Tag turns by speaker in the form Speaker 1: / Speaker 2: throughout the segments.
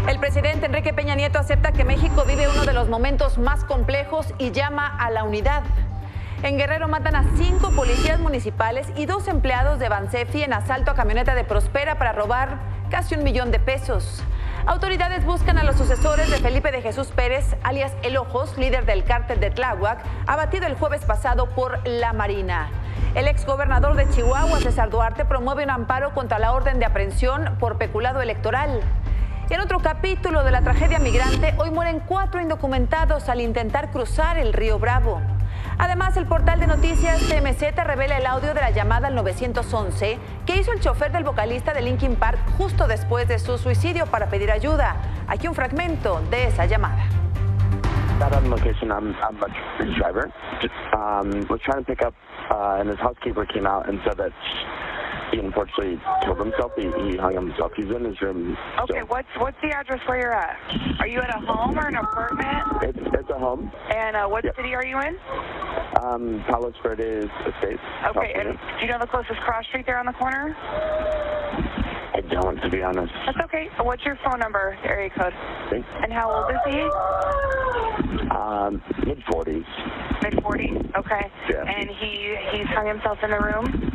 Speaker 1: El presidente Enrique Peña Nieto acepta que México vive uno de los momentos más complejos y llama a la unidad. En Guerrero matan a 5 policías municipales y 2 empleados de Bansefi en asalto a camioneta de Prospera para robar casi $1 millón. Autoridades buscan a los sucesores de Felipe de Jesús Pérez, alias El Ojos, líder del cártel de Tláhuac, abatido el jueves pasado por la Marina. El exgobernador de Chihuahua, César Duarte, promueve un amparo contra la orden de aprehensión por peculado electoral. Y en otro capítulo de la tragedia migrante, hoy mueren 4 indocumentados al intentar cruzar el río Bravo. Además, el portal de noticias TMZ revela el audio de la llamada al 911 que hizo el chofer del vocalista de Linkin Park justo después de su suicidio para pedir ayuda. Aquí un fragmento de esa llamada.
Speaker 2: Got on location. I'm a driver. Was trying to pick up, and his housekeeper came out and said that he unfortunately killed himself. He hung himself. He's in his room.
Speaker 3: Okay,
Speaker 2: so.
Speaker 3: what's the address where you're at? Are you at a home or an apartment?
Speaker 2: It's a home.
Speaker 3: And what city are you in?
Speaker 2: Palos Verdes Estates.
Speaker 3: Okay, and do you know the closest cross street there on the corner?
Speaker 2: I don't, to be honest.
Speaker 3: That's okay. What's your phone number, area code?
Speaker 2: Okay.
Speaker 3: And how old is he?
Speaker 2: Mid-40s.
Speaker 3: Mid-40s? Okay.
Speaker 2: Yeah.
Speaker 3: And he's hung himself in the room?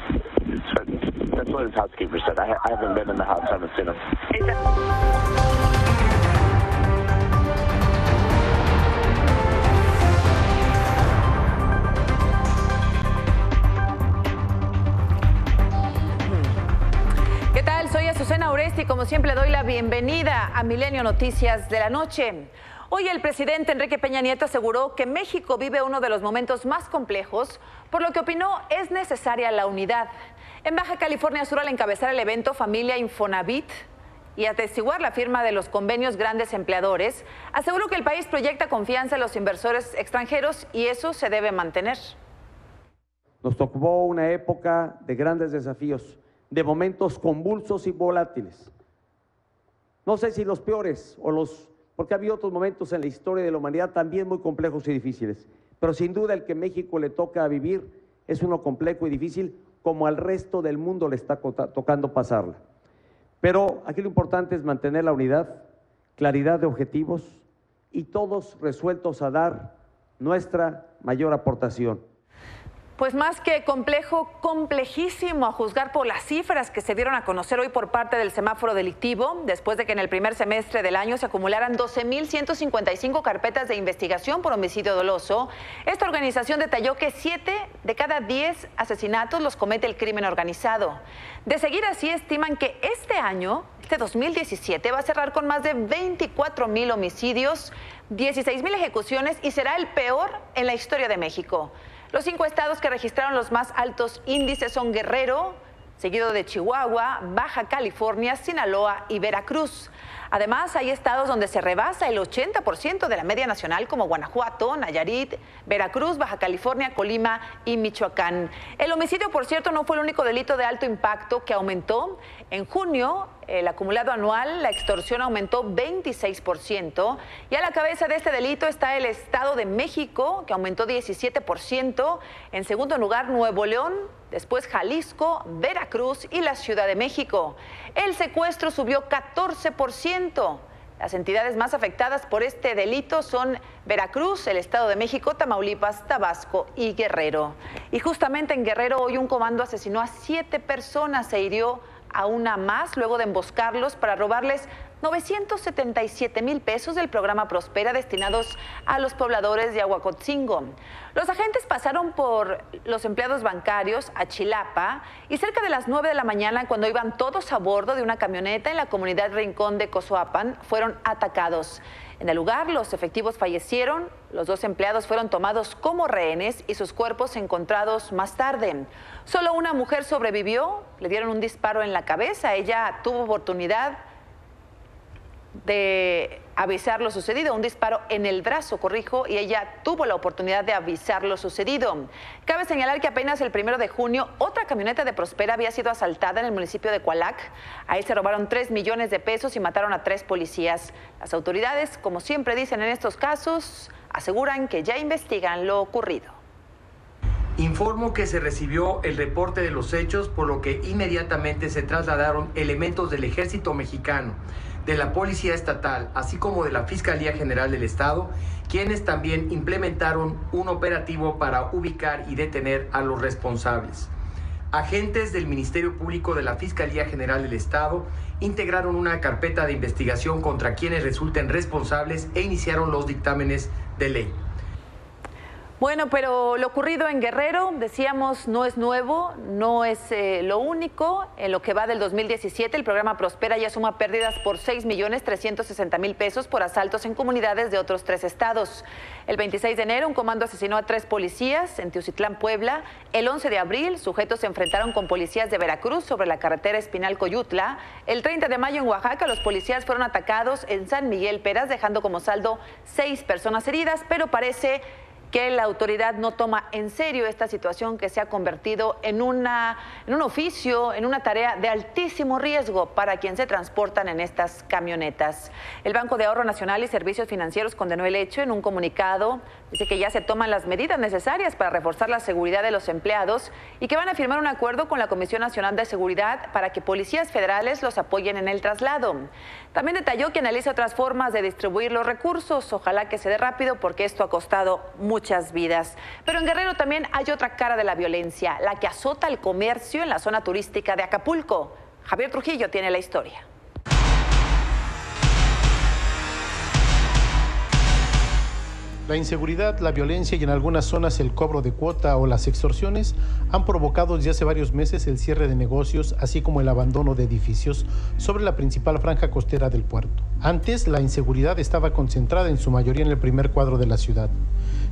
Speaker 2: That's what his housekeeper said. I haven't been in the house. I haven't seen him.
Speaker 1: ¿Qué tal? Soy Azucena Oresti y como siempre doy la bienvenida a Milenio Noticias de la Noche. Hoy el presidente Enrique Peña Nieto aseguró que México vive uno de los momentos más complejos, por lo que opinó es necesaria la unidad. En Baja California Sur, al encabezar el evento Familia Infonavit y atestiguar la firma de los convenios grandes empleadores, aseguró que el país proyecta confianza en los inversores extranjeros y eso se debe mantener.
Speaker 4: Nos tocó una época de grandes desafíos, de momentos convulsos y volátiles. No sé si los peores porque ha habido otros momentos en la historia de la humanidad también muy complejos y difíciles, pero sin duda el que México le toca vivir es uno complejo y difícil, como al resto del mundo le está tocando pasarla. Pero aquí lo importante es mantener la unidad, claridad de objetivos y todos resueltos a dar nuestra mayor aportación.
Speaker 1: Pues más que complejo, complejísimo a juzgar por las cifras que se dieron a conocer hoy por parte del semáforo delictivo, después de que en el primer semestre del año se acumularan 12.155 carpetas de investigación por homicidio doloso. Esta organización detalló que 7 de cada 10 asesinatos los comete el crimen organizado. De seguir así, estiman que este año, este 2017, va a cerrar con más de 24.000 homicidios, 16.000 ejecuciones y será el peor en la historia de México. Los 5 estados que registraron los más altos índices son Guerrero, seguido de Chihuahua, Baja California, Sinaloa y Veracruz. Además, hay estados donde se rebasa el 80% de la media nacional, como Guanajuato, Nayarit, Veracruz, Baja California, Colima y Michoacán. El homicidio, por cierto, no fue el único delito de alto impacto que aumentó. En junio, el acumulado anual, la extorsión aumentó 26%. Y a la cabeza de este delito está el Estado de México, que aumentó 17%. En segundo lugar, Nuevo León, después Jalisco, Veracruz y la Ciudad de México. El secuestro subió 14%. Las entidades más afectadas por este delito son Veracruz, el Estado de México, Tamaulipas, Tabasco y Guerrero. Y justamente en Guerrero hoy un comando asesinó a 7 personas, se hirió a una más luego de emboscarlos para robarles 977,000 pesos del programa Prospera destinados a los pobladores de Aguacotzingo. Los agentes pasaron por los empleados bancarios a Chilapa y cerca de las 9 de la mañana, cuando iban todos a bordo de una camioneta en la comunidad Rincón de Cozoapan, fueron atacados. En el lugar, los efectivos fallecieron, los 2 empleados fueron tomados como rehenes y sus cuerpos encontrados más tarde. Solo una mujer sobrevivió, le dieron un disparo en la cabeza, ella tuvo oportunidad de avisar lo sucedido, un disparo en el brazo, corrijo, y ella tuvo la oportunidad de avisar lo sucedido. Cabe señalar que apenas el 1 de junio otra camioneta de Prospera había sido asaltada en el municipio de Cualac. Ahí se robaron 3 millones de pesos y mataron a 3 policías. Las autoridades, como siempre dicen en estos casos, aseguran que ya investigan lo ocurrido.
Speaker 5: Informo que se recibió el reporte de los hechos, por lo que inmediatamente se trasladaron elementos del Ejército Mexicano, de la Policía Estatal, así como de la Fiscalía General del Estado, quienes también implementaron un operativo para ubicar y detener a los responsables. Agentes del Ministerio Público de la Fiscalía General del Estado integraron una carpeta de investigación contra quienes resulten responsables e iniciaron los dictámenes de ley.
Speaker 1: Bueno, pero lo ocurrido en Guerrero, decíamos, no es nuevo, no es lo único. En lo que va del 2017, el programa Prospera ya suma pérdidas por 6.360.000 pesos por asaltos en comunidades de otros 3 estados. El 26 de enero, un comando asesinó a 3 policías en Teotitlán, Puebla. El 11 de abril, sujetos se enfrentaron con policías de Veracruz sobre la carretera Espinal-Coyutla. El 30 de mayo, en Oaxaca, los policías fueron atacados en San Miguel Peras, dejando como saldo 6 personas heridas, pero parece que la autoridad no toma en serio esta situación que se ha convertido en un oficio, en una tarea de altísimo riesgo para quien se transportan en estas camionetas. El Banco de Ahorro Nacional y Servicios Financieros condenó el hecho en un comunicado. Dice que ya se toman las medidas necesarias para reforzar la seguridad de los empleados y que van a firmar un acuerdo con la Comisión Nacional de Seguridad para que policías federales los apoyen en el traslado. También detalló que analiza otras formas de distribuir los recursos. Ojalá que se dé rápido porque esto ha costado muchas vidas. Pero en Guerrero también hay otra cara de la violencia, la que azota el comercio en la zona turística de Acapulco. Javier Trujillo tiene la historia.
Speaker 6: La inseguridad, la violencia y en algunas zonas el cobro de cuota o las extorsiones han provocado desde hace varios meses el cierre de negocios, así como el abandono de edificios sobre la principal franja costera del puerto. Antes, la inseguridad estaba concentrada en su mayoría en el primer cuadro de la ciudad.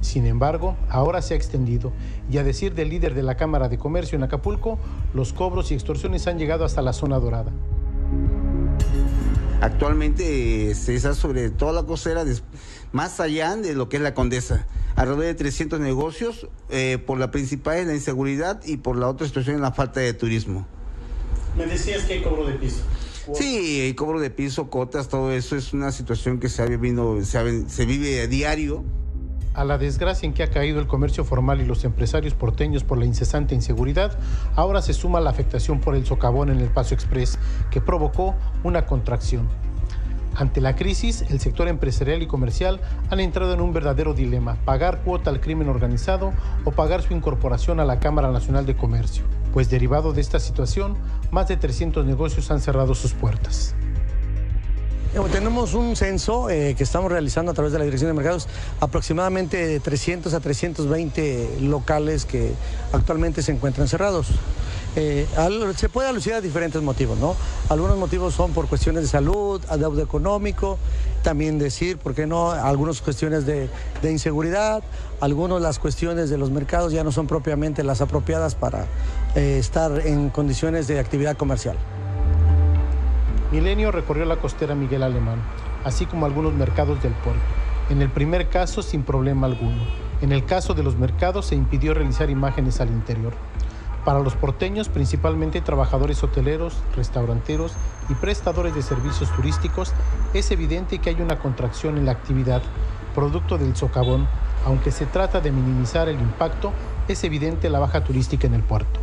Speaker 6: Sin embargo, ahora se ha extendido y, a decir del líder de la Cámara de Comercio en Acapulco, los cobros y extorsiones han llegado hasta la zona dorada.
Speaker 7: Actualmente se está sobre toda la costera, más allá de lo que es la Condesa. Alrededor de 300 negocios, por la principal es la inseguridad y por la otra situación es la falta de turismo.
Speaker 6: Me decías que hay cobro de piso.
Speaker 7: Sí, hay cobro de piso, cotas, todo eso es una situación que se vive a diario.
Speaker 6: A la desgracia en que ha caído el comercio formal y los empresarios porteños por la incesante inseguridad, ahora se suma la afectación por el socavón en el Paso Express, que provocó una contracción. Ante la crisis, el sector empresarial y comercial han entrado en un verdadero dilema: pagar cuota al crimen organizado o pagar su incorporación a la Cámara Nacional de Comercio. Pues derivado de esta situación, más de 300 negocios han cerrado sus puertas.
Speaker 8: Tenemos un censo que estamos realizando a través de la Dirección de Mercados, aproximadamente de 300 a 320 locales que actualmente se encuentran cerrados. Se puede alucir a diferentes motivos, ¿no? Algunos motivos son por cuestiones de salud, adeudo económico, también decir, ¿por qué no?, algunas cuestiones de inseguridad, algunas las cuestiones de los mercados ya no son propiamente las apropiadas para estar en condiciones de actividad comercial.
Speaker 6: Milenio recorrió la costera Miguel Alemán, así como algunos mercados del puerto. En el primer caso, sin problema alguno. En el caso de los mercados, se impidió realizar imágenes al interior. Para los porteños, principalmente trabajadores hoteleros, restauranteros y prestadores de servicios turísticos, es evidente que hay una contracción en la actividad, producto del socavón. Aunque se trata de minimizar el impacto, es evidente la baja turística en el puerto.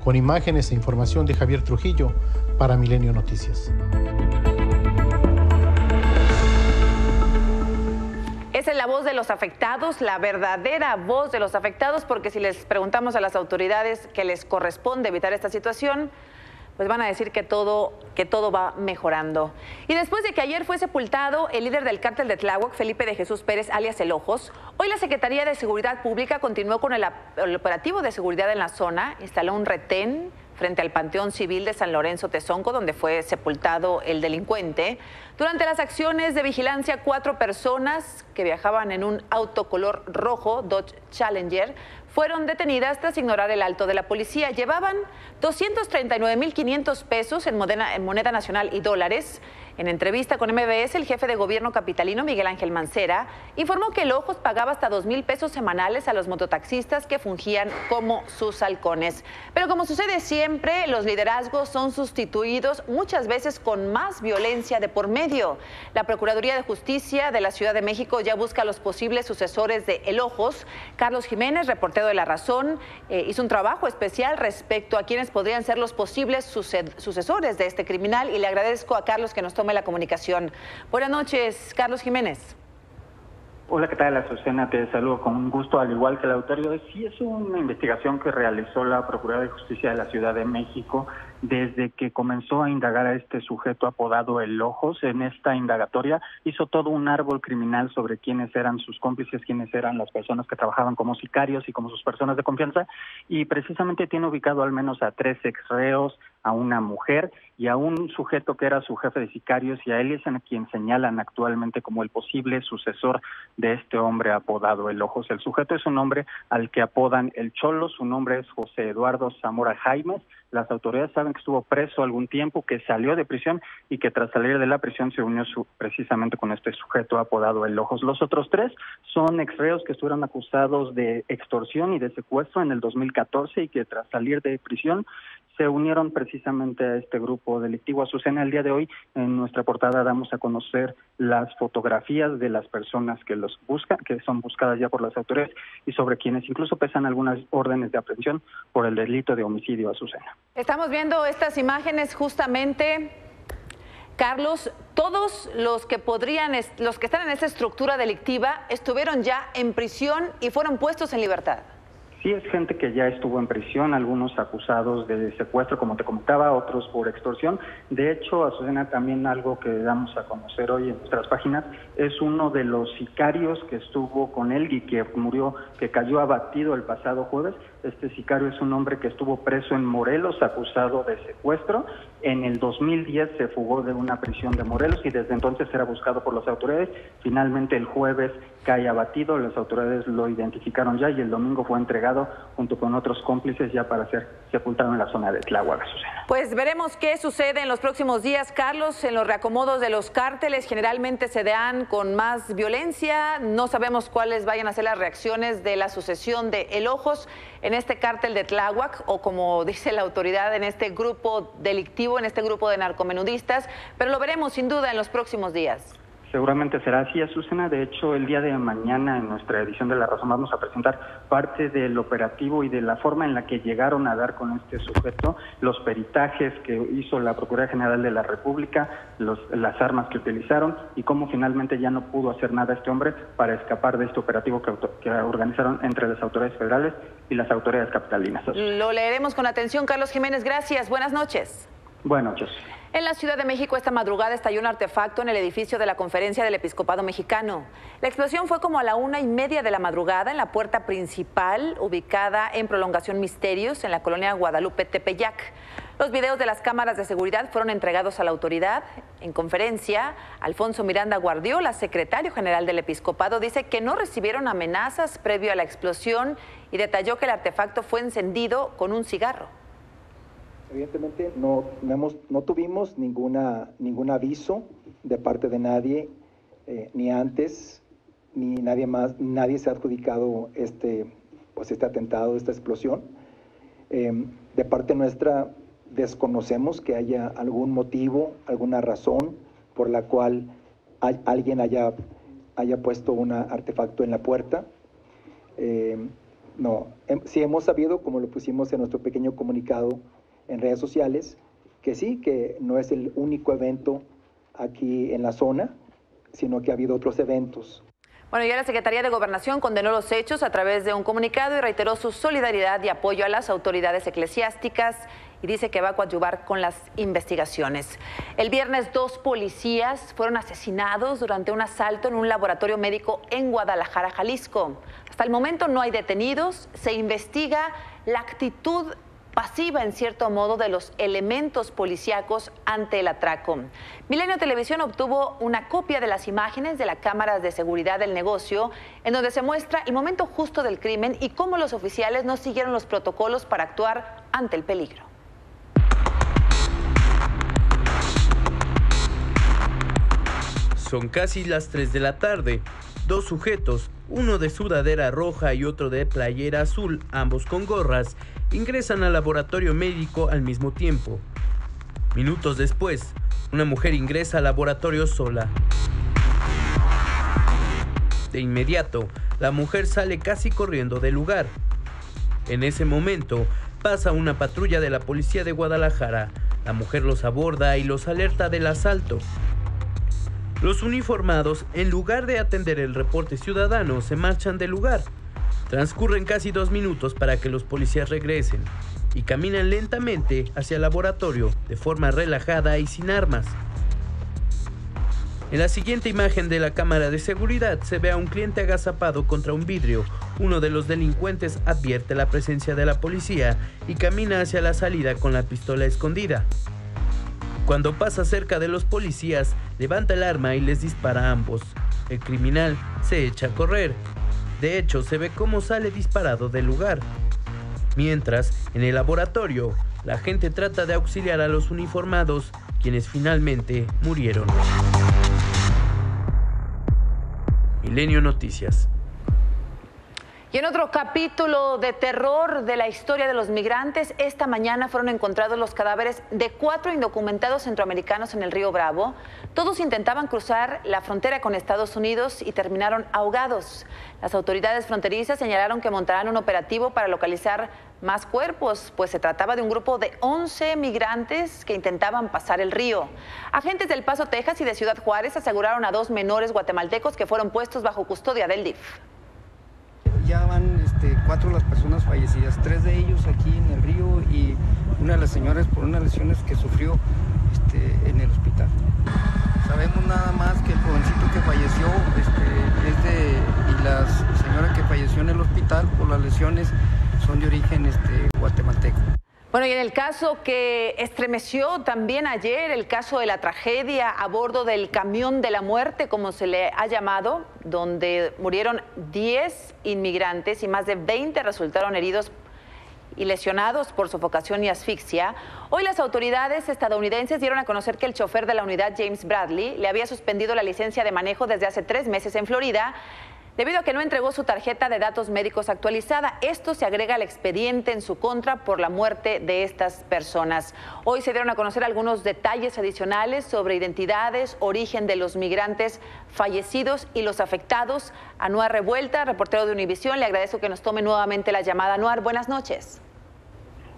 Speaker 6: Con imágenes e información de Javier Trujillo, para Milenio Noticias.
Speaker 1: Esa es la voz de los afectados, la verdadera voz de los afectados, porque si les preguntamos a las autoridades que les corresponde evitar esta situación, pues van a decir que todo va mejorando. Y después de que ayer fue sepultado el líder del cártel de Tláhuac, Felipe de Jesús Pérez, alias El Ojos, hoy la Secretaría de Seguridad Pública continuó con el operativo de seguridad en la zona, instaló un retén frente al Panteón Civil de San Lorenzo Tezonco, donde fue sepultado el delincuente. Durante las acciones de vigilancia, 4 personas que viajaban en un auto color rojo, Dodge Challenger, fueron detenidas tras ignorar el alto de la policía. Llevaban 239.500 pesos en moneda nacional y dólares. En entrevista con MBS, el jefe de gobierno capitalino, Miguel Ángel Mancera, informó que el Ojos pagaba hasta 2,000 pesos semanales a los mototaxistas que fungían como sus halcones. Pero como sucede siempre, los liderazgos son sustituidos muchas veces con más violencia de por medio. La Procuraduría de Justicia de la Ciudad de México ya busca a los posibles sucesores de El Ojos. Carlos Jiménez, reportero de La Razón, hizo un trabajo especial respecto a quienes podrían ser los posibles sucesores de este criminal, y le agradezco a Carlos que nos tome la comunicación. Buenas noches, Carlos Jiménez.
Speaker 9: Hola, ¿qué tal, Azucena? Te saludo con un gusto, al igual que el auditorio. Sí, es una investigación que realizó la Procuraduría de Justicia de la Ciudad de México desde que comenzó a indagar a este sujeto apodado El Ojos. En esta indagatoria hizo todo un árbol criminal sobre quiénes eran sus cómplices, quiénes eran las personas que trabajaban como sicarios y como sus personas de confianza, y precisamente tiene ubicado al menos a 3 exreos, a una mujer y a un sujeto que era su jefe de sicarios, y a él es a quien señalan actualmente como el posible sucesor de este hombre apodado El Ojos. El sujeto es un hombre al que apodan El Cholo, su nombre es José Eduardo Zamora Jaimes. Las autoridades saben que estuvo preso algún tiempo, que salió de prisión y que tras salir de la prisión se unió precisamente con este sujeto apodado El Ojos. Los otros 3 son exreos que estuvieron acusados de extorsión y de secuestro en el 2014 y que tras salir de prisión se unieron precisamente a este grupo delictivo. Azucena, el día de hoy en nuestra portada damos a conocer las fotografías de las personas que los buscan, que son buscadas ya por las autoridades, y sobre quienes incluso pesan algunas órdenes de aprehensión por el delito de homicidio. Azucena.
Speaker 1: Estamos viendo estas imágenes justamente, Carlos. Todos los que están en esta estructura delictiva estuvieron ya en prisión y fueron puestos en libertad.
Speaker 9: Sí, es gente que ya estuvo en prisión, algunos acusados de secuestro, como te comentaba, otros por extorsión. De hecho, Azucena, también algo que damos a conocer hoy en nuestras páginas, es uno de los sicarios que estuvo con él y que murió, que cayó abatido el pasado jueves. Este sicario es un hombre que estuvo preso en Morelos, acusado de secuestro. En el 2010 se fugó de una prisión de Morelos y desde entonces era buscado por las autoridades. Finalmente el jueves cae abatido, las autoridades lo identificaron ya y el domingo fue entregado junto con otros cómplices ya para ser sepultado en la zona de Tláhuac, Azucena.
Speaker 1: Pues veremos qué sucede en los próximos días, Carlos. En los reacomodos de los cárteles generalmente se dan con más violencia. No sabemos cuáles vayan a ser las reacciones de la sucesión de El Ojos en este cártel de Tláhuac, o como dice la autoridad, en este grupo delictivo, en este grupo de narcomenudistas, pero lo veremos sin duda en los próximos días.
Speaker 9: Seguramente será así, Azucena. De hecho, el día de mañana en nuestra edición de La Razón vamos a presentar parte del operativo y de la forma en la que llegaron a dar con este sujeto, los peritajes que hizo la Procuraduría General de la República, las armas que utilizaron y cómo finalmente ya no pudo hacer nada este hombre para escapar de este operativo que organizaron entre las autoridades federales y las autoridades capitalinas.
Speaker 1: Lo leeremos con atención, Carlos Jiménez. Gracias. Buenas noches.
Speaker 9: Buenas noches.
Speaker 1: En la Ciudad de México esta madrugada estalló un artefacto en el edificio de la Conferencia del Episcopado Mexicano. La explosión fue como a la 1:30 de la madrugada en la puerta principal, ubicada en Prolongación Misterios, en la colonia Guadalupe Tepeyac. Los videos de las cámaras de seguridad fueron entregados a la autoridad. En conferencia, Alfonso Miranda Guardiola, secretario general del Episcopado, dice que no recibieron amenazas previo a la explosión y detalló que el artefacto fue encendido con un cigarro.
Speaker 10: Evidentemente no tuvimos ningún aviso de parte de nadie, ni antes, ni nadie más, nadie se ha adjudicado este atentado, esta explosión. De parte nuestra desconocemos que haya algún motivo, alguna razón por la cual alguien haya puesto un artefacto en la puerta. Sí hemos sabido, como lo pusimos en nuestro pequeño comunicado en redes sociales, que sí, que no es el único evento aquí en la zona, sino que ha habido otros eventos.
Speaker 1: Bueno, ya la Secretaría de Gobernación condenó los hechos a través de un comunicado y reiteró su solidaridad y apoyo a las autoridades eclesiásticas y dice que va a coadyuvar con las investigaciones. El viernes 2 policías fueron asesinados durante un asalto en un laboratorio médico en Guadalajara, Jalisco. Hasta el momento no hay detenidos, se investiga la actitud pasiva en cierto modo de los elementos policíacos ante el atraco. Milenio Televisión obtuvo una copia de las imágenes de las cámaras de seguridad del negocio, en donde se muestra el momento justo del crimen y cómo los oficiales no siguieron los protocolos para actuar ante el peligro.
Speaker 11: Son casi las 3 de la tarde. Dos sujetos, uno de sudadera roja y otro de playera azul, ambos con gorras, ingresan al laboratorio médico al mismo tiempo. Minutos después, una mujer ingresa al laboratorio sola. De inmediato, la mujer sale casi corriendo del lugar. En ese momento, pasa una patrulla de la policía de Guadalajara. La mujer los aborda y los alerta del asalto. Los uniformados, en lugar de atender el reporte ciudadano, se marchan del lugar. Transcurren casi 2 minutos para que los policías regresen y caminan lentamente hacia el laboratorio de forma relajada y sin armas. En la siguiente imagen de la cámara de seguridad se ve a un cliente agazapado contra un vidrio. Uno de los delincuentes advierte la presencia de la policía y camina hacia la salida con la pistola escondida. Cuando pasa cerca de los policías, levanta el arma y les dispara a ambos. El criminal se echa a correr. De hecho, se ve cómo sale disparado del lugar. Mientras, en el laboratorio, la gente trata de auxiliar a los uniformados, quienes finalmente murieron. Milenio Noticias.
Speaker 1: Y en otro capítulo de terror de la historia de los migrantes, esta mañana fueron encontrados los cadáveres de 4 indocumentados centroamericanos en el río Bravo. Todos intentaban cruzar la frontera con Estados Unidos y terminaron ahogados. Las autoridades fronterizas señalaron que montarán un operativo para localizar más cuerpos, pues se trataba de un grupo de 11 migrantes que intentaban pasar el río. Agentes del Paso, Texas y de Ciudad Juárez aseguraron a 2 menores guatemaltecos que fueron puestos bajo custodia del DIF.
Speaker 12: Ya van 4 las personas fallecidas, 3 de ellos aquí en el río y una de las señoras por unas lesiones que sufrió en el hospital. Sabemos nada más que el jovencito que falleció y la señora que falleció en el hospital por las lesiones son de origen guatemalteco.
Speaker 1: Bueno, y en el caso que estremeció también ayer, el caso de la tragedia a bordo del camión de la muerte, como se le ha llamado, donde murieron 10 inmigrantes y más de 20 resultaron heridos y lesionados por sofocación y asfixia. Hoy las autoridades estadounidenses dieron a conocer que el chofer de la unidad, James Bradley, le había suspendido la licencia de manejo desde hace 3 meses en Florida, debido a que no entregó su tarjeta de datos médicos actualizada. Esto se agrega al expediente en su contra por la muerte de estas personas. Hoy se dieron a conocer algunos detalles adicionales sobre identidades, origen de los migrantes fallecidos y los afectados. Anuar Revuelta, reportero de Univisión, le agradezco que nos tome nuevamente la llamada. Anuar, buenas noches.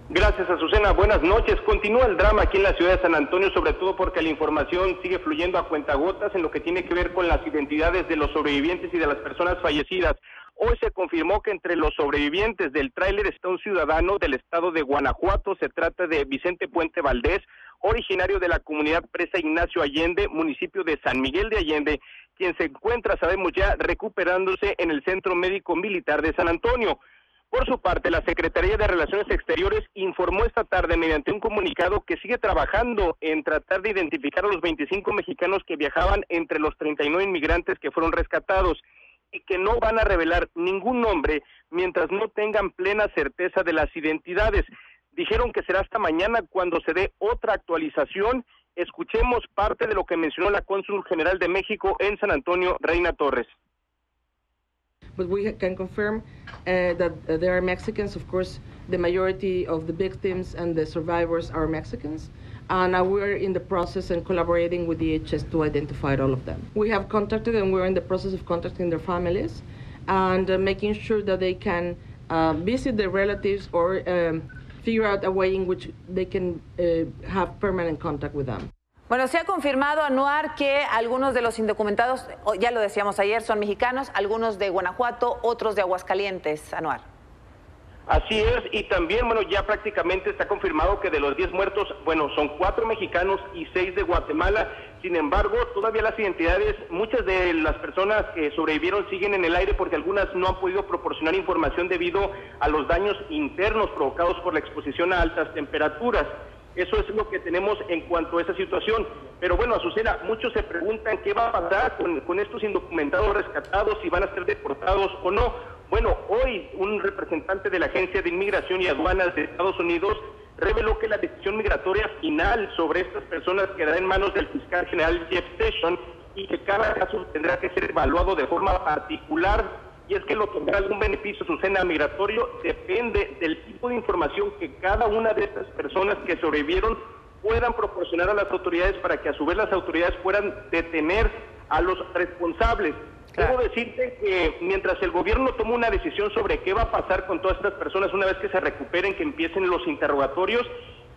Speaker 13: Gracias, Azucena. Buenas noches. Continúa el drama aquí en la ciudad de San Antonio, sobre todo porque la información sigue fluyendo a cuentagotas en lo que tiene que ver con las identidades de los sobrevivientes y de las personas fallecidas. Hoy se confirmó que entre los sobrevivientes del tráiler está un ciudadano del estado de Guanajuato. Se trata de Vicente Puente Valdés, originario de la comunidad Presa Ignacio Allende, municipio de San Miguel de Allende, quien se encuentra, sabemos ya, recuperándose en el Centro Médico Militar de San Antonio. Por su parte, la Secretaría de Relaciones Exteriores informó esta tarde mediante un comunicado que sigue trabajando en tratar de identificar a los 25 mexicanos que viajaban entre los 39 inmigrantes que fueron rescatados y que no van a revelar ningún nombre mientras no tengan plena certeza de las identidades. Dijeron que será hasta mañana cuando se dé otra actualización. Escuchemos parte de lo que mencionó la cónsul general de México en San Antonio, Reina Torres.
Speaker 14: But we can confirm that there are Mexicans. Of course, the majority of the victims and the survivors are Mexicans. And we're in the process and collaborating with DHS to identify all of them. We have contacted and we're in the process of contacting their families and making sure that they can visit their relatives or figure out a way in which they can have permanent contact with them.
Speaker 1: Bueno, se ha confirmado, Anuar, que algunos de los indocumentados, ya lo decíamos ayer, son mexicanos, algunos de Guanajuato, otros de Aguascalientes, Anuar.
Speaker 13: Así es, y también, bueno, ya prácticamente está confirmado que de los 10 muertos, bueno, son 4 mexicanos y 6 de Guatemala, Sin embargo, todavía las identidades, muchas de las personas que sobrevivieron siguen en el aire porque algunas no han podido proporcionar información debido a los daños internos provocados por la exposición a altas temperaturas. Eso es lo que tenemos en cuanto a esa situación. Pero bueno, Azucena, muchos se preguntan qué va a pasar con estos indocumentados rescatados, si van a ser deportados o no. Bueno, hoy un representante de la Agencia de Inmigración y Aduanas de Estados Unidos reveló que la decisión migratoria final sobre estas personas quedará en manos del fiscal general Jeff Sessions y que cada caso tendrá que ser evaluado de forma particular. Y es que lo que tendrá algún beneficio, Azucena, migratorio, depende del tipo de información que cada una de estas personas que sobrevivieron puedan proporcionar a las autoridades para que a su vez las autoridades puedan detener a los responsables. Debo decirte que mientras el gobierno toma una decisión sobre qué va a pasar con todas estas personas una vez que se recuperen, que empiecen los interrogatorios,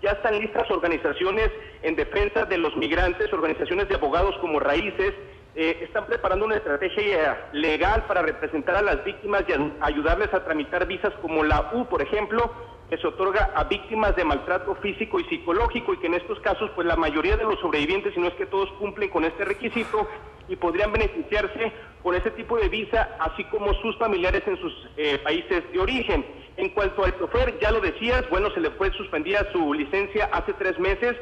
Speaker 13: ya están listas organizaciones en defensa de los migrantes, organizaciones de abogados como Raíces, están preparando una estrategia legal para representar a las víctimas y ayudarles a tramitar visas como la U, por ejemplo, que se otorga a víctimas de maltrato físico y psicológico, y que en estos casos pues la mayoría de los sobrevivientes, si no es que todos, cumplen con este requisito y podrían beneficiarse por ese tipo de visa, así como sus familiares en sus países de origen. En cuanto al chofer, ya lo decías, bueno, se le fue suspendida su licencia hace 3 meses,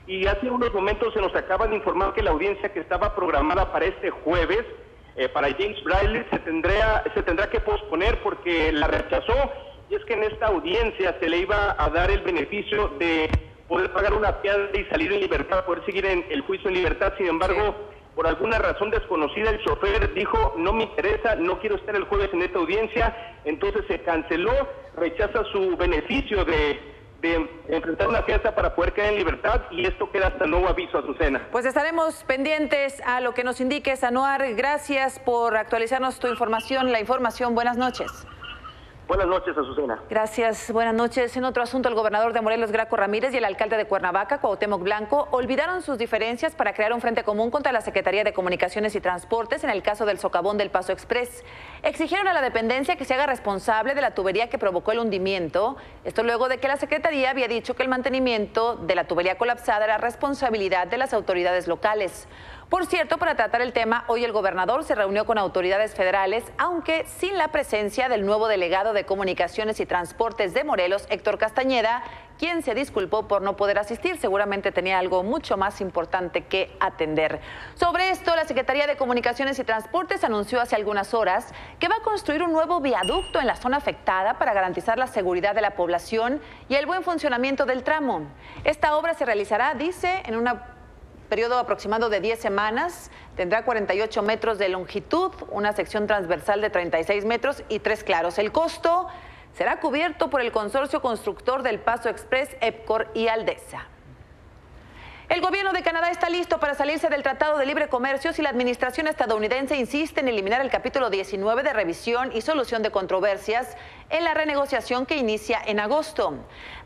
Speaker 13: y hace unos momentos se nos acaban de informar que la audiencia que estaba programada para este jueves, para James Bradley, se tendrá que posponer porque la rechazó. Y es que en esta audiencia se le iba a dar el beneficio de poder pagar una fianza y salir en libertad, poder seguir en el juicio en libertad. Sin embargo, por alguna razón desconocida, el chofer dijo: no me interesa, no quiero estar el jueves en esta audiencia. Entonces se canceló, rechaza su beneficio de enfrentar una fianza para poder quedar en libertad, y esto queda hasta nuevo aviso, Azucena.
Speaker 1: Pues estaremos pendientes a lo que nos indiques, Anuar. Gracias por actualizarnos tu información, la información. Buenas noches.
Speaker 13: Buenas noches, Azucena.
Speaker 1: Gracias, buenas noches. En otro asunto, el gobernador de Morelos, Graco Ramírez, y el alcalde de Cuernavaca, Cuauhtémoc Blanco, olvidaron sus diferencias para crear un frente común contra la Secretaría de Comunicaciones y Transportes en el caso del socavón del Paso Express. Exigieron a la dependencia que se haga responsable de la tubería que provocó el hundimiento. Esto luego de que la Secretaría había dicho que el mantenimiento de la tubería colapsada era responsabilidad de las autoridades locales. Por cierto, para tratar el tema, hoy el gobernador se reunió con autoridades federales, aunque sin la presencia del nuevo delegado de Comunicaciones y Transportes de Morelos, Héctor Castañeda, quien se disculpó por no poder asistir. Seguramente tenía algo mucho más importante que atender. Sobre esto, la Secretaría de Comunicaciones y Transportes anunció hace algunas horas que va a construir un nuevo viaducto en la zona afectada para garantizar la seguridad de la población y el buen funcionamiento del tramo. Esta obra se realizará, dice, en un periodo aproximado de 10 semanas, tendrá 48 metros de longitud, una sección transversal de 36 metros y 3 claros. El costo será cubierto por el consorcio constructor del Paso Express, EPCOR y Aldesa. El gobierno de Canadá está listo para salirse del Tratado de Libre Comercio si la administración estadounidense insiste en eliminar el capítulo 19 de revisión y solución de controversias en la renegociación que inicia en agosto.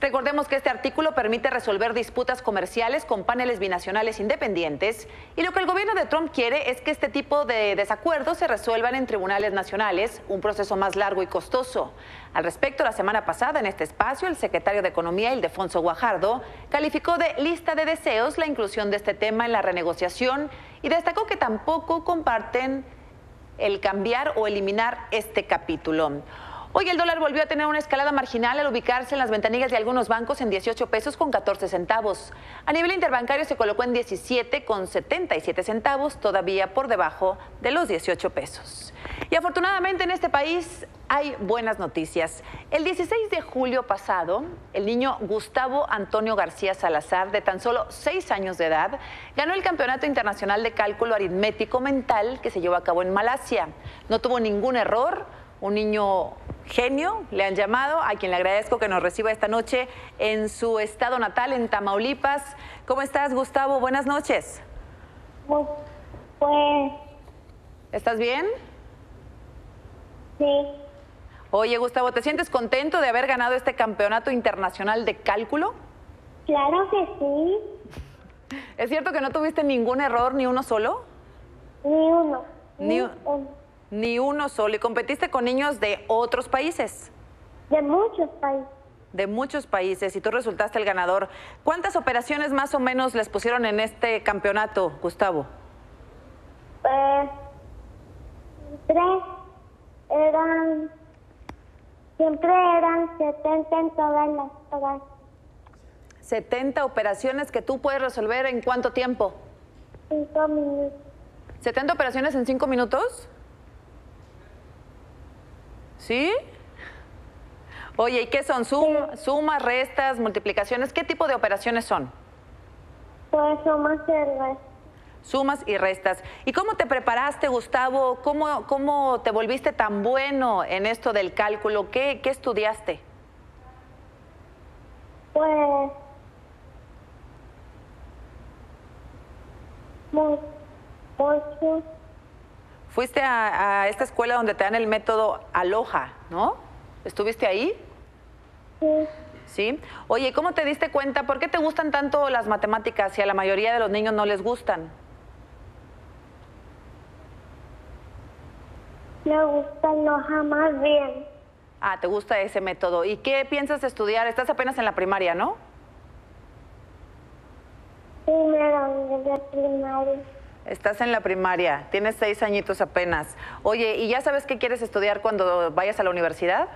Speaker 1: Recordemos que este artículo permite resolver disputas comerciales con paneles binacionales independientes, y lo que el gobierno de Trump quiere es que este tipo de desacuerdos se resuelvan en tribunales nacionales, un proceso más largo y costoso. Al respecto, la semana pasada en este espacio, el secretario de Economía, Ildefonso Guajardo, calificó de lista de deseos la inclusión de este tema en la renegociación y destacó que tampoco comparten el cambiar o eliminar este capítulo. Hoy el dólar volvió a tener una escalada marginal al ubicarse en las ventanillas de algunos bancos en 18 pesos con 14 centavos. A nivel interbancario se colocó en 17 con 77 centavos, todavía por debajo de los 18 pesos. Y afortunadamente en este país hay buenas noticias. El 16 de julio pasado, el niño Gustavo Antonio García Salazar, de tan solo 6 años de edad, ganó el Campeonato Internacional de Cálculo Aritmético Mental que se llevó a cabo en Malasia. No tuvo ningún error. Un niño genio, le han llamado, a quien le agradezco que nos reciba esta noche en su estado natal, en Tamaulipas. ¿Cómo estás, Gustavo? Buenas noches.
Speaker 15: Pues...
Speaker 1: ¿Estás bien?
Speaker 15: Sí.
Speaker 1: Oye, Gustavo, ¿te sientes contento de haber ganado este Campeonato Internacional de Cálculo?
Speaker 15: Claro que sí.
Speaker 1: ¿Es cierto que no tuviste ningún error, ni uno solo?
Speaker 15: Ni uno.
Speaker 1: Ni uno solo. ¿Y competiste con niños de otros países?
Speaker 15: De muchos países.
Speaker 1: de muchos países y tú resultaste el ganador. ¿Cuántas operaciones más o menos les pusieron en este campeonato, Gustavo?
Speaker 15: Siempre eran 70 en todas las horas.
Speaker 1: 70 operaciones que tú puedes resolver ¿en cuánto tiempo?
Speaker 15: 5 minutos.
Speaker 1: ¿70 operaciones en 5 minutos? ¿Sí? Oye, ¿y qué son? ¿Sumas, restas, multiplicaciones? ¿Qué tipo de operaciones son?
Speaker 15: Pues sumas y restas.
Speaker 1: Sumas y restas. ¿Y cómo te preparaste, Gustavo? ¿Cómo te volviste tan bueno en esto del cálculo? ¿Qué estudiaste?
Speaker 15: Pues mucho.
Speaker 1: Fuiste a esta escuela donde te dan el método Aloha, ¿no? ¿Estuviste ahí?
Speaker 15: Sí.
Speaker 1: ¿Sí? Oye, ¿cómo te diste cuenta? ¿Por qué te gustan tanto las matemáticas si a la mayoría de los niños no les gustan?
Speaker 15: Me gusta Aloha más bien.
Speaker 1: Ah, ¿te gusta ese método? ¿Y qué piensas estudiar? Estás apenas en la primaria, ¿no?
Speaker 15: Primero de primaria.
Speaker 1: Estás en la primaria, tienes 6 añitos apenas. Oye, ¿y ya sabes qué quieres estudiar cuando vayas a la universidad?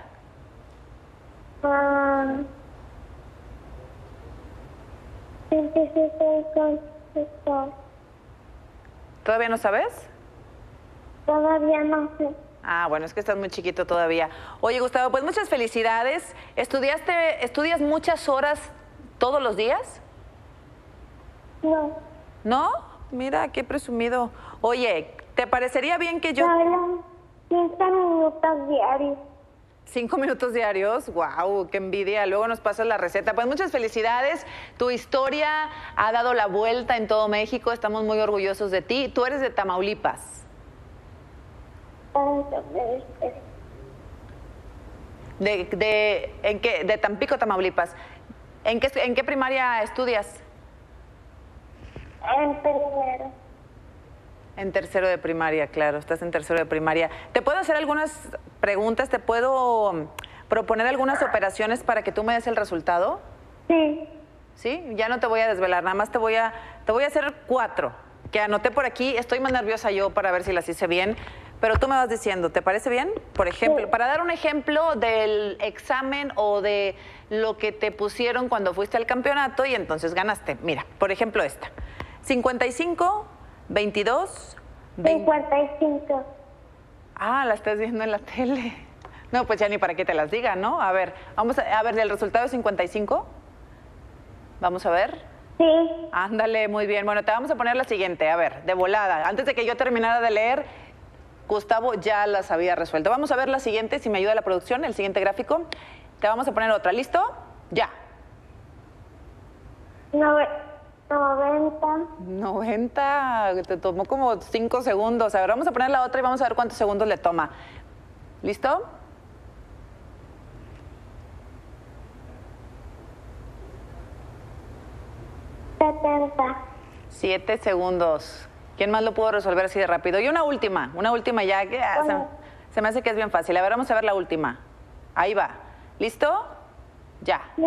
Speaker 15: Científico y constructor.
Speaker 1: ¿Todavía no sabes?
Speaker 15: Todavía no sé.
Speaker 1: Ah, bueno, es que estás muy chiquito todavía. Oye, Gustavo, pues muchas felicidades. ¿Estudias muchas horas todos los días?
Speaker 15: No.
Speaker 1: ¿No? Mira, qué presumido. Oye, ¿te parecería bien que yo...
Speaker 15: 5 minutos diarios.
Speaker 1: 5 minutos diarios, wow, qué envidia. Luego nos pasas la receta. Pues muchas felicidades. Tu historia ha dado la vuelta en todo México. Estamos muy orgullosos de ti. Tú eres de Tamaulipas. ¿En qué? De Tampico, Tamaulipas. ¿En qué primaria estudias?
Speaker 15: En primero.
Speaker 1: En tercero de primaria, claro, estás en tercero de primaria. ¿Te puedo hacer algunas preguntas? ¿Te puedo proponer algunas operaciones para que tú me des el resultado?
Speaker 15: Sí.
Speaker 1: ¿Sí? Ya no te voy a desvelar, nada más te voy a hacer 4, que anoté por aquí. Estoy más nerviosa yo para ver si las hice bien, pero tú me vas diciendo, ¿te parece bien? Por ejemplo, para dar un ejemplo del examen o de lo que te pusieron cuando fuiste al campeonato y entonces ganaste. Mira, por ejemplo esta. 55, 22,
Speaker 15: 55.
Speaker 1: Ah, la estás viendo en la tele. No, pues ya ni para qué te las diga, ¿no? A ver, vamos a ver, ¿el resultado es 55? Vamos a ver.
Speaker 15: Sí.
Speaker 1: Ándale, muy bien. Bueno, te vamos a poner la siguiente, a ver, de volada. Antes de que yo terminara de leer, Gustavo ya las había resuelto. Vamos a ver la siguiente, si me ayuda la producción, el siguiente gráfico. Te vamos a poner otra, ¿listo? Ya. 90, te tomó como 5 segundos. A ver, vamos a poner la otra y vamos a ver cuántos segundos le toma. ¿Listo?
Speaker 15: $70.
Speaker 1: 7 segundos. ¿Quién más lo pudo resolver así de rápido? Y una última ya que se me hace que es bien fácil. A ver, vamos a ver la última. Ahí va. ¿Listo? Ya.
Speaker 15: Sí.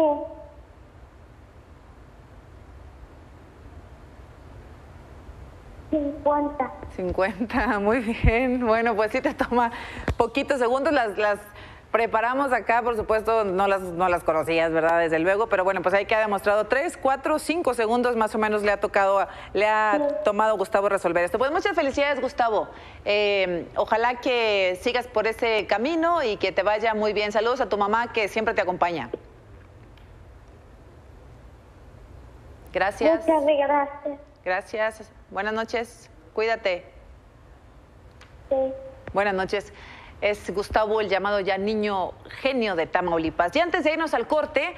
Speaker 1: 50, muy bien. Bueno, pues sí te toma poquitos segundos. Las preparamos acá, por supuesto, no las conocías, ¿verdad? Desde luego, pero bueno, pues ahí queda demostrado 3, 4, 5 segundos más o menos le ha tomado Gustavo resolver esto. Pues muchas felicidades, Gustavo. Ojalá que sigas por ese camino y que te vaya muy bien. Saludos a tu mamá que siempre te acompaña. Gracias.
Speaker 15: Muchas gracias.
Speaker 1: Gracias. Buenas noches. Cuídate.
Speaker 15: Sí.
Speaker 1: Buenas noches. Es Gustavo, el llamado ya niño genio de Tamaulipas. Y antes de irnos al corte,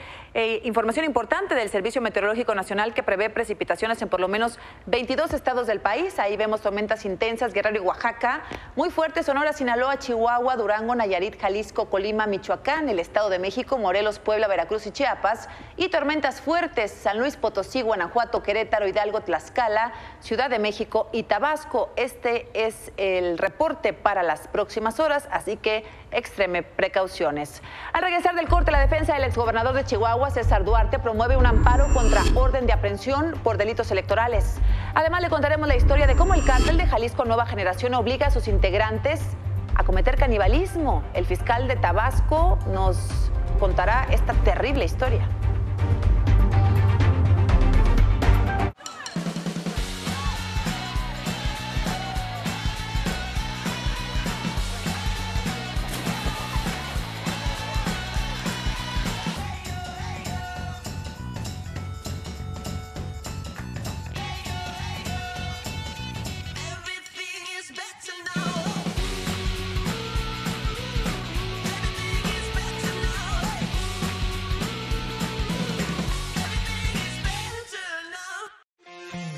Speaker 1: información importante del Servicio Meteorológico Nacional que prevé precipitaciones en por lo menos 22 estados del país. Ahí vemos tormentas intensas, Guerrero y Oaxaca, muy fuertes Sonora, Sinaloa, Chihuahua, Durango, Nayarit, Jalisco, Colima, Michoacán, el Estado de México, Morelos, Puebla, Veracruz y Chiapas. Y tormentas fuertes, San Luis Potosí, Guanajuato, Querétaro, Hidalgo, Tlaxcala, Ciudad de México y Tabasco. Este es el reporte para las próximas horas. así que extreme precauciones. Al regresar del corte, la defensa del exgobernador de Chihuahua, César Duarte, promueve un amparo contra orden de aprehensión por delitos electorales. Además, le contaremos la historia de cómo el cártel de Jalisco Nueva Generación obliga a sus integrantes a cometer canibalismo. El fiscal de Tabasco nos contará esta terrible historia.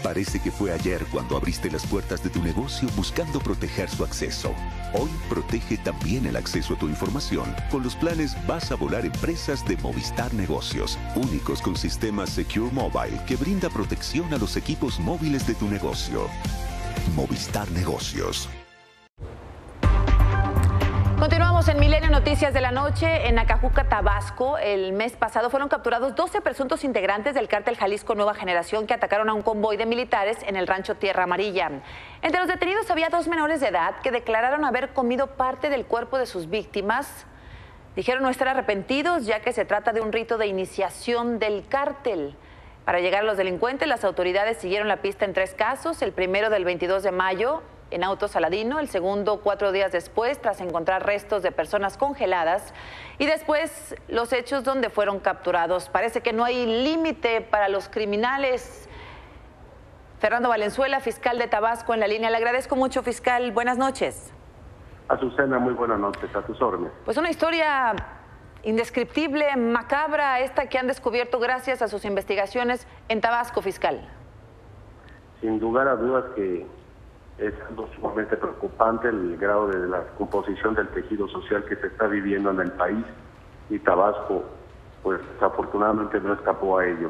Speaker 16: Parece que fue ayer cuando abriste las puertas de tu negocio buscando proteger su acceso. Hoy protege también el acceso a tu información con los planes Vas a Volar Empresas de Movistar Negocios, únicos con sistema Secure Mobile que brinda protección a los equipos móviles de tu negocio. Movistar Negocios.
Speaker 1: Continuamos en Milenio Noticias de la Noche. En Acajuca, Tabasco, el mes pasado fueron capturados 12 presuntos integrantes del cártel Jalisco Nueva Generación que atacaron a un convoy de militares en el rancho Tierra Amarilla. Entre los detenidos había 2 menores de edad que declararon haber comido parte del cuerpo de sus víctimas. Dijeron no estar arrepentidos ya que se trata de un rito de iniciación del cártel. Para llegar a los delincuentes, las autoridades siguieron la pista en 3 casos. El primero del 22 de mayo en Auto Saladino, el segundo 4 días después tras encontrar restos de personas congeladas y después los hechos donde fueron capturados. Parece que no hay límite para los criminales. Fernando Valenzuela, fiscal de Tabasco, en la línea. Le agradezco mucho, fiscal. Buenas noches.
Speaker 17: Azucena, muy buenas noches. A tus órdenes.
Speaker 1: Pues una historia indescriptible, macabra, esta que han descubierto gracias a sus investigaciones en Tabasco, fiscal.
Speaker 17: Sin lugar a dudas que es algo sumamente preocupante el grado de la composición del tejido social que se está viviendo en el país, y Tabasco, pues desafortunadamente no escapó a ello.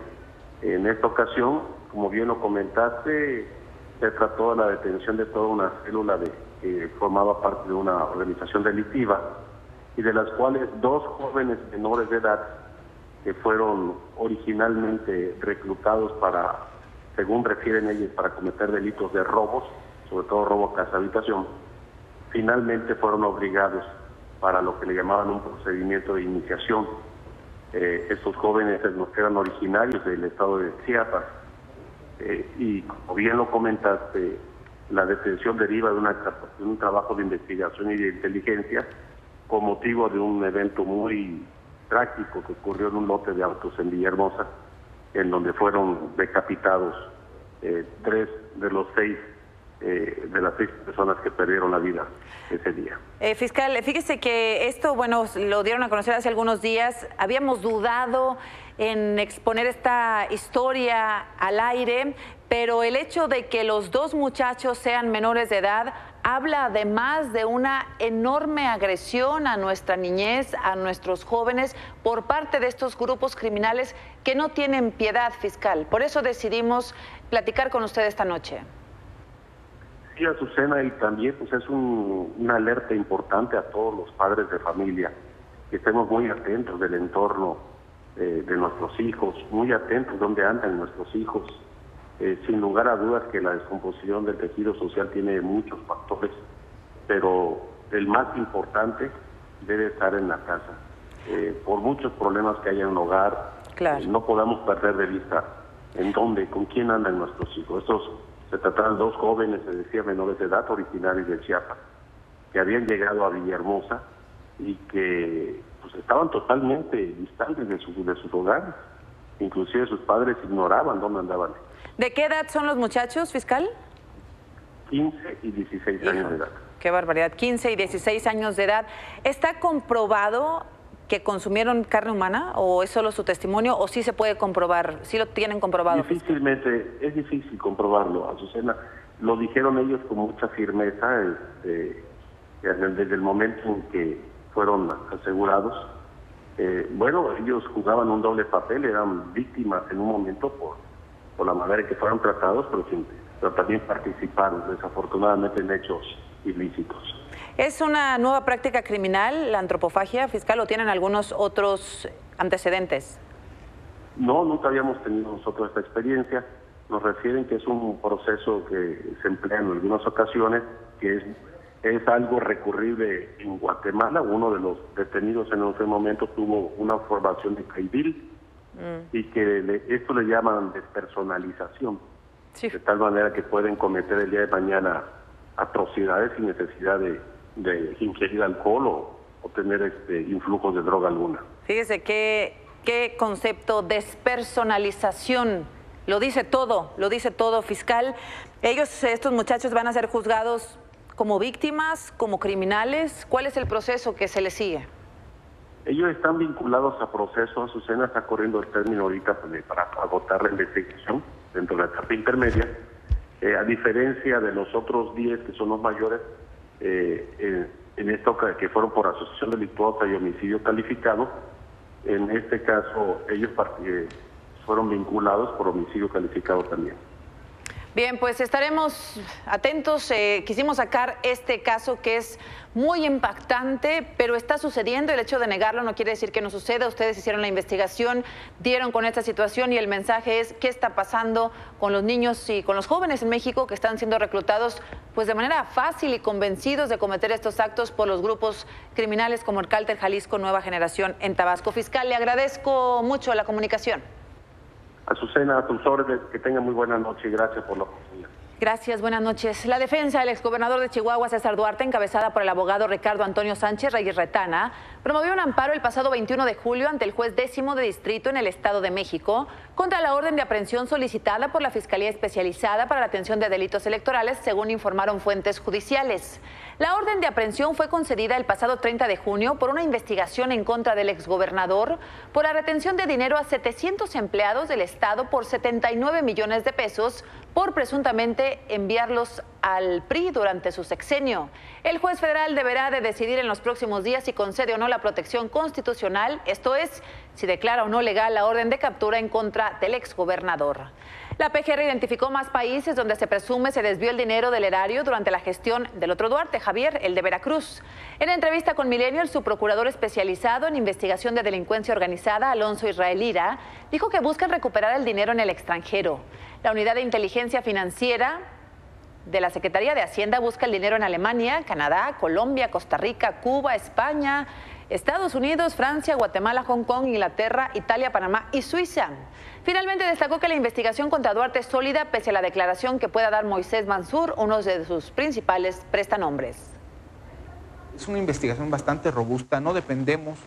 Speaker 17: En esta ocasión, como bien lo comentaste, se trató de la detención de toda una célula que formaba parte de una organización delictiva, y de las cuales 2 jóvenes menores de edad que fueron originalmente reclutados para, según refieren ellos, para cometer delitos de robos, sobre todo robo a casa habitación, finalmente fueron obligados para lo que le llamaban un procedimiento de iniciación. Estos jóvenes eran originarios del estado de Chiapas, y como bien lo comentaste, la detención deriva de un trabajo de investigación y de inteligencia con motivo de un evento muy trágico que ocurrió en un lote de autos en Villahermosa, en donde fueron decapitados 3 de los 6 de las 6 personas que perdieron la vida ese día.
Speaker 1: Fiscal, fíjese que esto, bueno, lo dieron a conocer hace algunos días. Habíamos dudado en exponer esta historia al aire, pero el hecho de que los 2 muchachos sean menores de edad habla además de una enorme agresión a nuestra niñez, a nuestros jóvenes, por parte de estos grupos criminales que no tienen piedad, fiscal. Por eso decidimos platicar con usted esta noche.
Speaker 17: Sí, Azucena, y también pues es una alerta importante a todos los padres de familia, que estemos muy atentos del entorno de nuestros hijos, muy atentos dónde andan nuestros hijos. Sin lugar a dudas que la descomposición del tejido social tiene muchos factores, pero el más importante debe estar en la casa. Por muchos problemas que haya en el hogar, claro, no podamos perder de vista en dónde, con quién andan nuestros hijos. Se trataban 2 jóvenes, se decía menores de edad, originarios de Chiapas, que habían llegado a Villahermosa y que pues estaban totalmente distantes de sus hogares. Inclusive sus padres ignoraban dónde andaban.
Speaker 1: ¿De qué edad son los muchachos, fiscal?
Speaker 17: 15 y 16 años de edad.
Speaker 1: Qué barbaridad, 15 y 16 años de edad. ¿Está comprobado que consumieron carne humana o es solo su testimonio o sí se puede comprobar, sí lo tienen comprobado?
Speaker 17: Difícilmente, es difícil comprobarlo, Azucena. Lo dijeron ellos con mucha firmeza desde el momento en que fueron asegurados. Bueno, ellos jugaban un doble papel, eran víctimas en un momento por la manera en que fueron tratados, pero también participaron desafortunadamente en hechos ilícitos.
Speaker 1: ¿Es una nueva práctica criminal la antropofagia, fiscal, o tienen algunos otros antecedentes?
Speaker 17: No, nunca habíamos tenido nosotros esta experiencia. Nos refieren que es un proceso que se emplea en algunas ocasiones, que es algo recurrible en Guatemala. Uno de los detenidos en ese momento tuvo una formación de CAIDIL y que esto le llaman despersonalización, de tal manera que pueden cometer el día de mañana atrocidades sin necesidad de ingerir alcohol o tener influjos de droga alguna.
Speaker 1: Fíjese qué concepto, despersonalización. Lo dice todo, fiscal. Estos muchachos van a ser juzgados como víctimas, como criminales. ¿Cuál es el proceso que se les sigue?
Speaker 17: Ellos están vinculados a procesos. Azucena, está corriendo el término ahorita para agotar la investigación dentro de la etapa intermedia. A diferencia de los otros 10 que son los mayores, en esta que fueron por asociación delictuosa y homicidio calificado, en este caso ellos fueron vinculados por homicidio calificado también.
Speaker 1: Bien, pues estaremos atentos. Quisimos sacar este caso que es muy impactante, pero está sucediendo. El hecho de negarlo no quiere decir que no suceda. Ustedes hicieron la investigación, dieron con esta situación y el mensaje es qué está pasando con los niños y con los jóvenes en México que están siendo reclutados pues de manera fácil y convencidos de cometer estos actos por los grupos criminales como el Cártel Jalisco Nueva Generación en Tabasco. Fiscal, le agradezco mucho la comunicación.
Speaker 17: Azucena, a tus órdenes, que tenga muy buena noche y gracias por la oportunidad.
Speaker 1: Gracias, buenas noches. La defensa del exgobernador de Chihuahua, César Duarte, encabezada por el abogado Ricardo Antonio Sánchez Reyes Retana, promovió un amparo el pasado 21 de julio ante el juez 10º de distrito en el Estado de México contra la orden de aprehensión solicitada por la Fiscalía Especializada para la Atención de Delitos Electorales, según informaron fuentes judiciales. La orden de aprehensión fue concedida el pasado 30 de junio por una investigación en contra del exgobernador por la retención de dinero a 700 empleados del Estado por 79 millones de pesos por presuntamente enviarlos al PRI durante su sexenio. El juez federal deberá de decidir en los próximos días si concede o no la protección constitucional, esto es, si declara o no legal la orden de captura en contra del exgobernador. La PGR identificó más países donde se presume se desvió el dinero del erario durante la gestión del otro Duarte, Javier, el de Veracruz. En entrevista con Milenio, el subprocurador especializado en investigación de delincuencia organizada, Alonso Israel Lira, dijo que buscan recuperar el dinero en el extranjero. La Unidad de Inteligencia Financiera de la Secretaría de Hacienda busca el dinero en Alemania, Canadá, Colombia, Costa Rica, Cuba, España, Estados Unidos, Francia, Guatemala, Hong Kong, Inglaterra, Italia, Panamá y Suiza. Finalmente destacó que la investigación contra Duarte es sólida pese a la declaración que pueda dar Moisés Mansur, uno de sus principales prestanombres.
Speaker 18: Es una investigación bastante robusta, no dependemos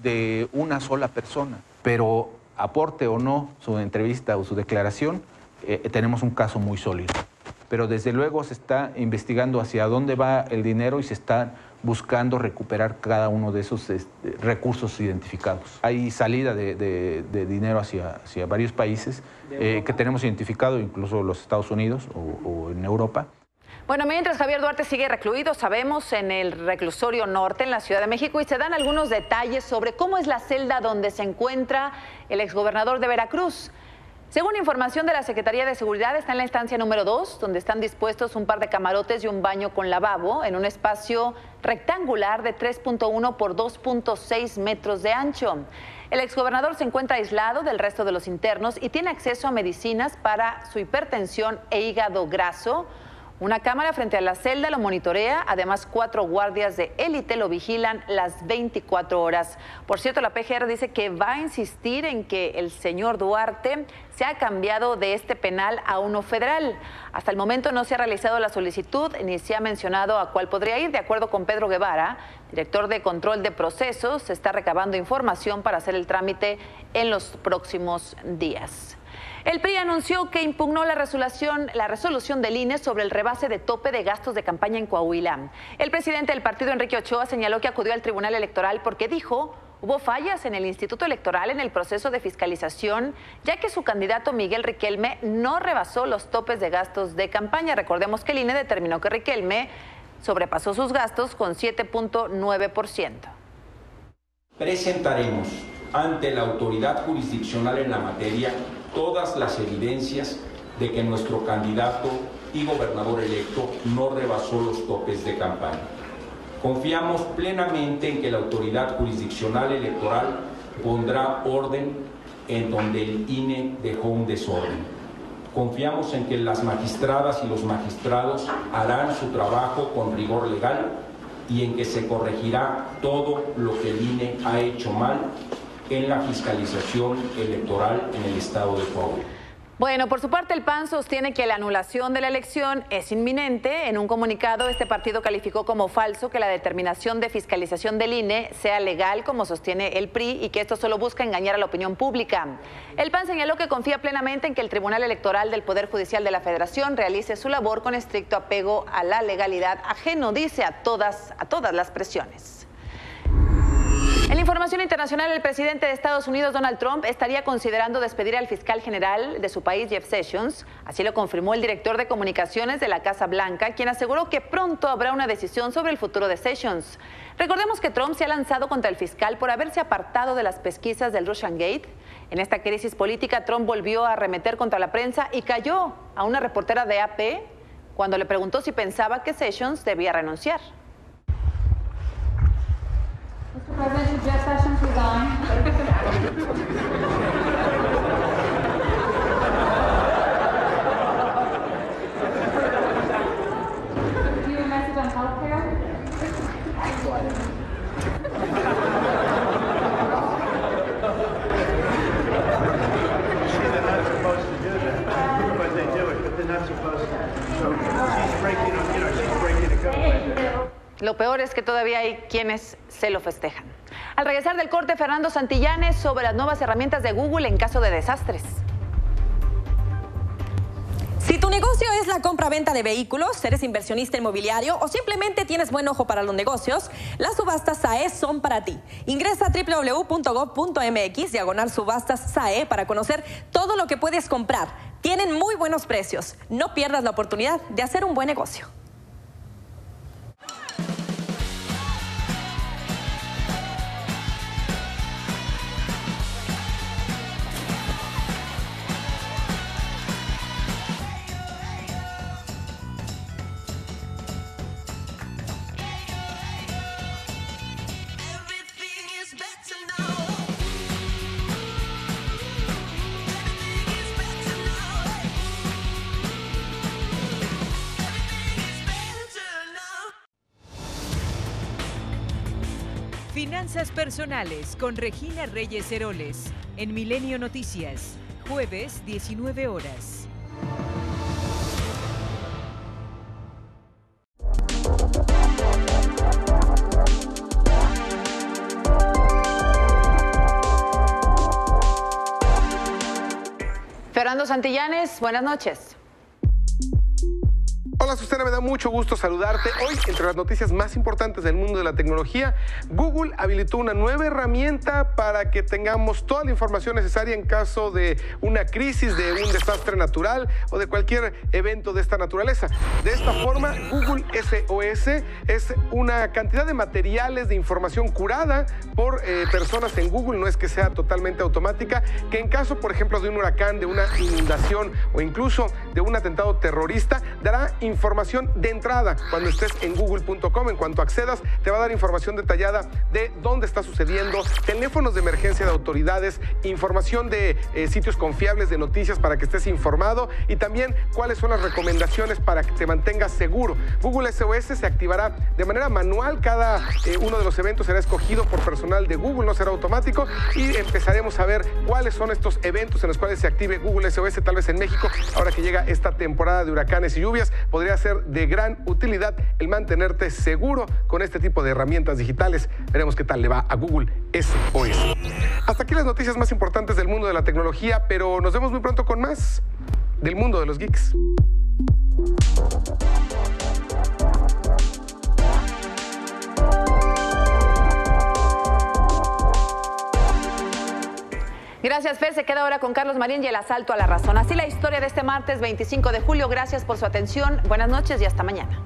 Speaker 18: de una sola persona, pero aporte o no su entrevista o su declaración, tenemos un caso muy sólido. Pero desde luego se está investigando hacia dónde va el dinero y se está buscando recuperar cada uno de esos recursos identificados. Hay salida de dinero hacia varios países que tenemos identificado, incluso los Estados Unidos o en Europa.
Speaker 1: Bueno, mientras Javier Duarte sigue recluido, sabemos, en el reclusorio norte en la Ciudad de México, y se dan algunos detalles sobre cómo es la celda donde se encuentra el exgobernador de Veracruz. Según información de la Secretaría de Seguridad, está en la estancia número 2, donde están dispuestos un par de camarotes y un baño con lavabo en un espacio rectangular de 3.1 por 2.6 metros de ancho. El exgobernador se encuentra aislado del resto de los internos y tiene acceso a medicinas para su hipertensión e hígado graso. Una cámara frente a la celda lo monitorea, además 4 guardias de élite lo vigilan las 24 horas. Por cierto, la PGR dice que va a insistir en que el señor Duarte se ha cambiado de este penal a uno federal. Hasta el momento no se ha realizado la solicitud ni se ha mencionado a cuál podría ir. De acuerdo con Pedro Guevara, director de control de procesos, se está recabando información para hacer el trámite en los próximos días. El PRI anunció que impugnó la resolución del INE sobre el rebase de tope de gastos de campaña en Coahuila. El presidente del partido, Enrique Ochoa, señaló que acudió al Tribunal Electoral porque dijo hubo fallas en el Instituto Electoral en el proceso de fiscalización, ya que su candidato Miguel Riquelme no rebasó los topes de gastos de campaña. Recordemos que el INE determinó que Riquelme sobrepasó sus gastos con 7.9%.
Speaker 19: Presentaremos ante la autoridad jurisdiccional en la materia todas las evidencias de que nuestro candidato y gobernador electo no rebasó los topes de campaña. Confiamos plenamente en que la autoridad jurisdiccional electoral pondrá orden en donde el INE dejó un desorden. Confiamos en que las magistradas y los magistrados harán su trabajo con rigor legal y en que se corregirá todo lo que el INE ha hecho mal en la fiscalización electoral en el estado de Coahuila.
Speaker 1: Bueno, por su parte, el PAN sostiene que la anulación de la elección es inminente. En un comunicado, este partido calificó como falso que la determinación de fiscalización del INE sea legal, como sostiene el PRI, y que esto solo busca engañar a la opinión pública. El PAN señaló que confía plenamente en que el Tribunal Electoral del Poder Judicial de la Federación realice su labor con estricto apego a la legalidad, ajeno, dice, a todas las presiones. En la información internacional, el presidente de Estados Unidos, Donald Trump, estaría considerando despedir al fiscal general de su país, Jeff Sessions. Así lo confirmó el director de comunicaciones de la Casa Blanca, quien aseguró que pronto habrá una decisión sobre el futuro de Sessions. Recordemos que Trump se ha lanzado contra el fiscal por haberse apartado de las pesquisas del Russiagate. En esta crisis política, Trump volvió a arremeter contra la prensa y cayó a una reportera de AP cuando le preguntó si pensaba que Sessions debía renunciar.
Speaker 20: Mr. President, Jeff Sessions resign. Do you have a message on healthcare?
Speaker 21: They're not supposed to do that, but they do it, but they're not supposed to. So she's breaking the code.
Speaker 1: Lo peor es que todavía hay quienes se lo festejan. Al regresar del corte, Fernando Santillanes sobre las nuevas herramientas de Google en caso de desastres.
Speaker 22: Si tu negocio es la compra-venta de vehículos, eres inversionista inmobiliario o simplemente tienes buen ojo para los negocios, las subastas SAE son para ti. Ingresa a www.gov.mx/subastas SAE para conocer todo lo que puedes comprar. Tienen muy buenos precios. No pierdas la oportunidad de hacer un buen negocio.
Speaker 23: Finanzas personales con Regina Reyes Heroles en Milenio Noticias, jueves 19 horas.
Speaker 1: Fernando Santillanes, buenas noches.
Speaker 24: Hola Susana, me da mucho gusto saludarte. Hoy, entre las noticias más importantes del mundo de la tecnología, Google habilitó una nueva herramienta para que tengamos toda la información necesaria en caso de una crisis, de un desastre natural o de cualquier evento de esta naturaleza. De esta forma, Google SOS es una cantidad de materiales, de información curada por personas en Google, no es que sea totalmente automática, que en caso, por ejemplo, de un huracán, de una inundación o incluso de un atentado terrorista, dará información de entrada cuando estés en google.com. En cuanto accedas, te va a dar información detallada de dónde está sucediendo, teléfonos de emergencia de autoridades, información de sitios confiables de noticias para que estés informado y también cuáles son las recomendaciones para que te mantengas seguro. Google SOS se activará de manera manual. Cada uno de los eventos será escogido por personal de Google, no será automático, y empezaremos a ver cuáles son estos eventos en los cuales se active Google SOS, tal vez en México, ahora que llega esta temporada de huracanes y lluvias. Podría ser de gran utilidad el mantenerte seguro con este tipo de herramientas digitales. Veremos qué tal le va a Google SOS. Hasta aquí las noticias más importantes del mundo de la tecnología, pero nos vemos muy pronto con más del mundo de los geeks.
Speaker 1: Gracias, Fer. Se queda ahora con Carlos Marín y el asalto a la razón. Así la historia de este martes 25 de julio. Gracias por su atención. Buenas noches y hasta mañana.